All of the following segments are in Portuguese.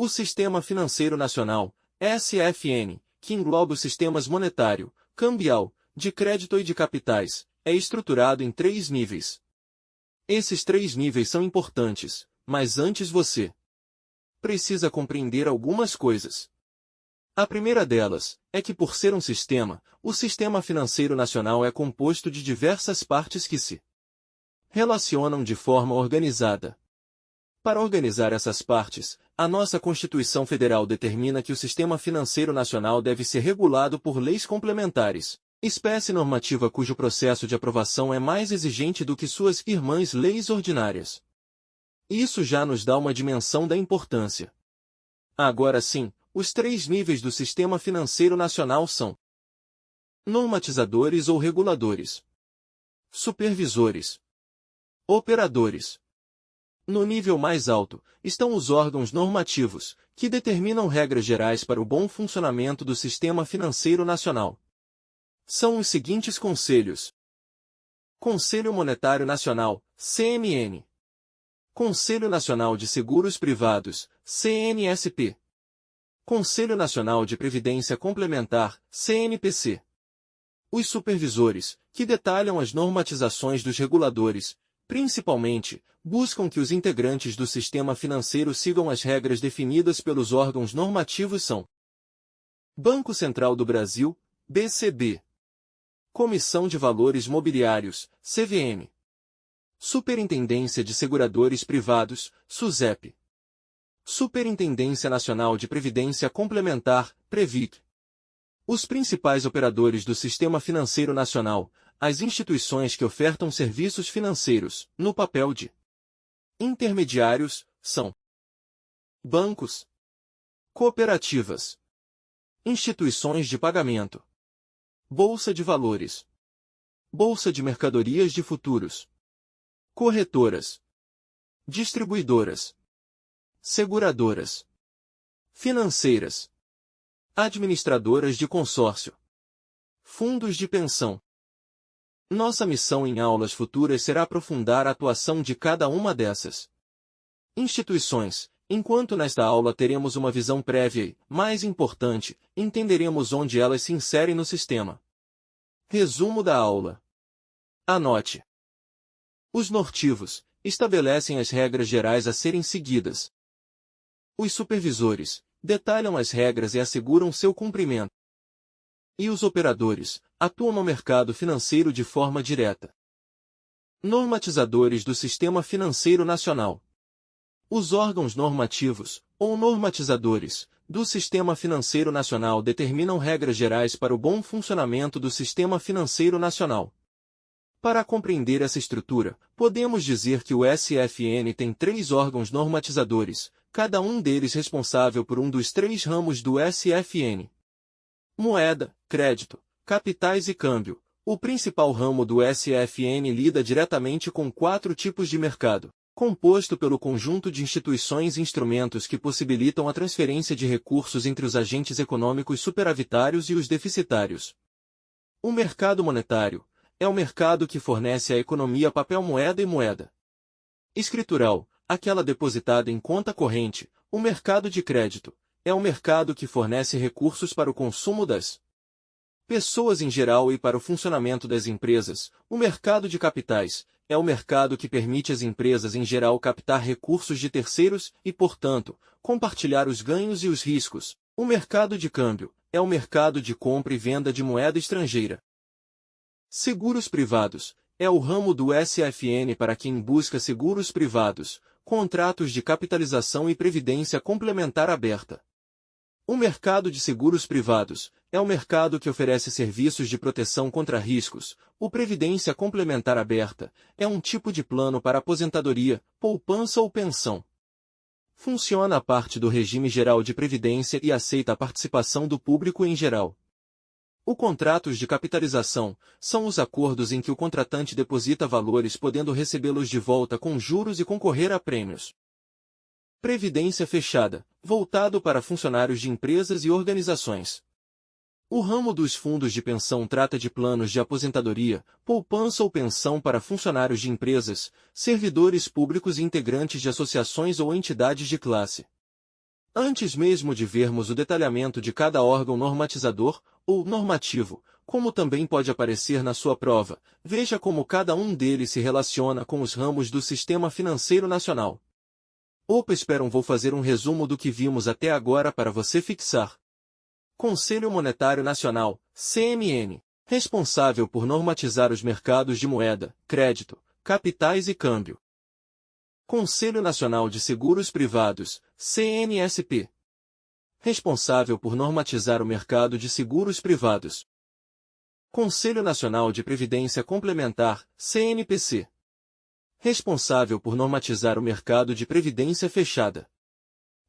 O Sistema Financeiro Nacional, SFN, que engloba os sistemas monetário, cambial, de crédito e de capitais, é estruturado em 3 níveis. Esses 3 níveis são importantes, mas antes você precisa compreender algumas coisas. A primeira delas é que, por ser um sistema, o Sistema Financeiro Nacional é composto de diversas partes que se relacionam de forma organizada. Para organizar essas partes, a nossa Constituição Federal determina que o Sistema Financeiro Nacional deve ser regulado por leis complementares, espécie normativa cujo processo de aprovação é mais exigente do que suas irmãs leis ordinárias. Isso já nos dá uma dimensão da importância. Agora sim, os 3 níveis do Sistema Financeiro Nacional são normatizadores ou reguladores, supervisores, operadores. No nível mais alto, estão os órgãos normativos, que determinam regras gerais para o bom funcionamento do Sistema Financeiro Nacional. São os seguintes conselhos: Conselho Monetário Nacional, CMN. Conselho Nacional de Seguros Privados, CNSP. Conselho Nacional de Previdência Complementar, CNPC. Os supervisores, que detalham as normatizações dos reguladores, principalmente, buscam que os integrantes do sistema financeiro sigam as regras definidas pelos órgãos normativos são Banco Central do Brasil, BCB. Comissão de Valores Mobiliários, CVM. Superintendência de Seguradores Privados, SUSEP. Superintendência Nacional de Previdência Complementar, PREVIC. Os principais operadores do Sistema Financeiro Nacional, as instituições que ofertam serviços financeiros, no papel de intermediários, são bancos, cooperativas, instituições de pagamento, Bolsa de Valores, Bolsa de Mercadorias de Futuros, corretoras, distribuidoras, seguradoras, financeiras, administradoras de consórcio, fundos de pensão. Nossa missão em aulas futuras será aprofundar a atuação de cada uma dessas instituições, enquanto nesta aula teremos uma visão prévia e, mais importante, entenderemos onde elas se inserem no sistema. Resumo da aula. Anote. Os nortivos estabelecem as regras gerais a serem seguidas. Os supervisores detalham as regras e asseguram seu cumprimento. E os operadores atuam no mercado financeiro de forma direta. Normatizadores do Sistema Financeiro Nacional. Os órgãos normativos, ou normatizadores, do Sistema Financeiro Nacional determinam regras gerais para o bom funcionamento do Sistema Financeiro Nacional. Para compreender essa estrutura, podemos dizer que o SFN tem 3 órgãos normatizadores, cada um deles responsável por um dos 3 ramos do SFN. Moeda, crédito, capitais e câmbio. O principal ramo do SFN lida diretamente com 4 tipos de mercado, composto pelo conjunto de instituições e instrumentos que possibilitam a transferência de recursos entre os agentes econômicos superavitários e os deficitários. O mercado monetário é o mercado que fornece à economia papel moeda e moeda escritural, aquela depositada em conta corrente. O mercado de crédito é o mercado que fornece recursos para o consumo das pessoas em geral e para o funcionamento das empresas. O mercado de capitais é o mercado que permite às empresas em geral captar recursos de terceiros e, portanto, compartilhar os ganhos e os riscos. O mercado de câmbio é o mercado de compra e venda de moeda estrangeira. Seguros privados é o ramo do SFN para quem busca seguros privados, contratos de capitalização e previdência complementar aberta. O mercado de seguros privados é o mercado que oferece serviços de proteção contra riscos. O previdência complementar aberta é um tipo de plano para aposentadoria, poupança ou pensão. Funciona a parte do regime geral de previdência e aceita a participação do público em geral. Os contratos de capitalização são os acordos em que o contratante deposita valores podendo recebê-los de volta com juros e concorrer a prêmios. Previdência fechada, voltado para funcionários de empresas e organizações. O ramo dos fundos de pensão trata de planos de aposentadoria, poupança ou pensão para funcionários de empresas, servidores públicos e integrantes de associações ou entidades de classe Antes mesmo de vermos o detalhamento de cada órgão normatizador, ou normativo, como também pode aparecer na sua prova, veja como cada um deles se relaciona com os ramos do Sistema Financeiro Nacional. Opa, vou fazer um resumo do que vimos até agora para você fixar. Conselho Monetário Nacional, CMN, responsável por normatizar os mercados de moeda, crédito, capitais e câmbio. Conselho Nacional de Seguros Privados, CNSP, responsável por normatizar o mercado de seguros privados. Conselho Nacional de Previdência Complementar, CNPC, responsável por normatizar o mercado de previdência fechada.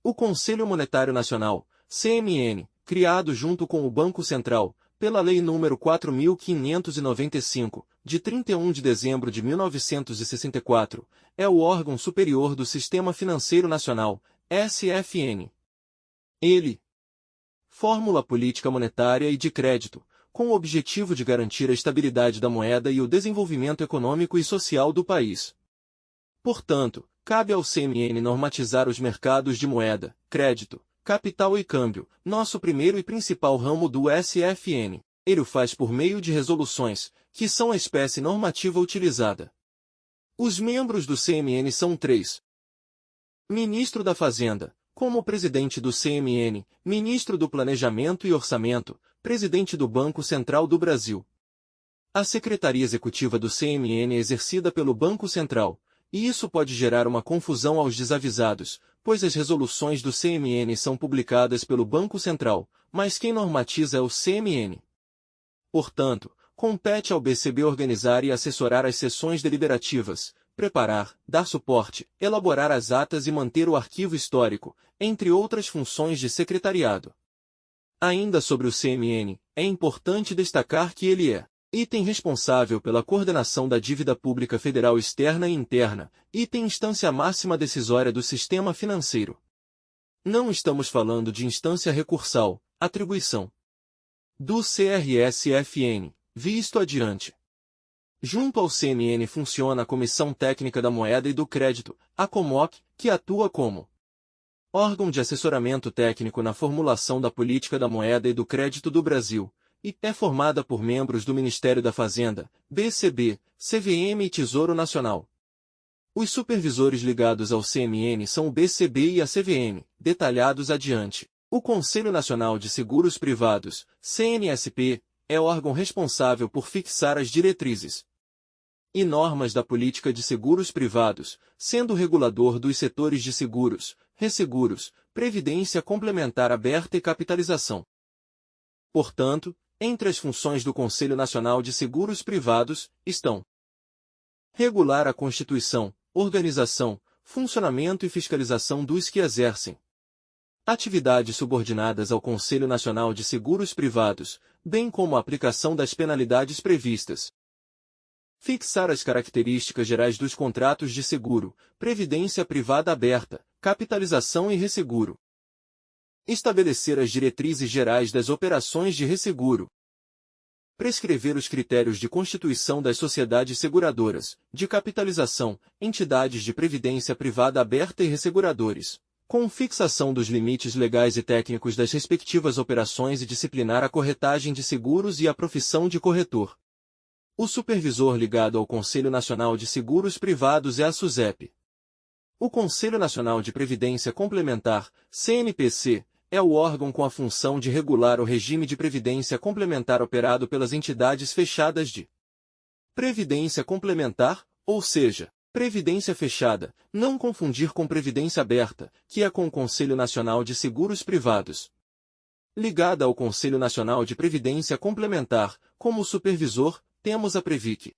O Conselho Monetário Nacional, CMN, criado junto com o Banco Central, pela Lei nº 4.595, de 31 de dezembro de 1964, é o órgão superior do Sistema Financeiro Nacional, SFN. Ele formula a política monetária e de crédito, com o objetivo de garantir a estabilidade da moeda e o desenvolvimento econômico e social do país. Portanto, cabe ao CMN normatizar os mercados de moeda, crédito, capital e câmbio, nosso primeiro e principal ramo do SFN. Ele o faz por meio de resoluções, que são a espécie normativa utilizada. Os membros do CMN são 3. Ministro da Fazenda, como presidente do CMN, ministro do Planejamento e Orçamento, presidente do Banco Central do Brasil. A Secretaria Executiva do CMN é exercida pelo Banco Central, e isso pode gerar uma confusão aos desavisados, pois as resoluções do CMN são publicadas pelo Banco Central, mas quem normatiza é o CMN. Portanto, compete ao BCB organizar e assessorar as sessões deliberativas, preparar, dar suporte, elaborar as atas e manter o arquivo histórico, entre outras funções de secretariado. Ainda sobre o CMN, é importante destacar que ele é item responsável pela coordenação da dívida pública federal externa e interna, item instância máxima decisória do sistema financeiro. Não estamos falando de instância recursal, atribuição do CRS-FN, visto adiante. Junto ao CMN funciona a Comissão Técnica da Moeda e do Crédito, a COMOC, que atua como órgão de assessoramento técnico na formulação da política da moeda e do crédito do Brasil, e é formada por membros do Ministério da Fazenda, BCB, CVM e Tesouro Nacional. Os supervisores ligados ao CMN são o BCB e a CVM, detalhados adiante. O Conselho Nacional de Seguros Privados, CNSP, é o órgão responsável por fixar as diretrizes e normas da política de seguros privados, sendo o regulador dos setores de seguros, resseguros, previdência complementar aberta e capitalização. Portanto, entre as funções do Conselho Nacional de Seguros Privados, estão regular a constituição, organização, funcionamento e fiscalização dos que exercem atividades subordinadas ao Conselho Nacional de Seguros Privados, bem como a aplicação das penalidades previstas. Fixar as características gerais dos contratos de seguro, previdência privada aberta, capitalização e resseguro. Estabelecer as diretrizes gerais das operações de resseguro. Prescrever os critérios de constituição das sociedades seguradoras, de capitalização, entidades de previdência privada aberta e resseguradores, com fixação dos limites legais e técnicos das respectivas operações e disciplinar a corretagem de seguros e a profissão de corretor. O supervisor ligado ao Conselho Nacional de Seguros Privados é a SUSEP. O Conselho Nacional de Previdência Complementar, CNPC, é o órgão com a função de regular o regime de previdência complementar operado pelas entidades fechadas de previdência complementar, ou seja, previdência fechada, não confundir com previdência aberta, que é com o Conselho Nacional de Seguros Privados. Ligada ao Conselho Nacional de Previdência Complementar, como supervisor, temos a Previc.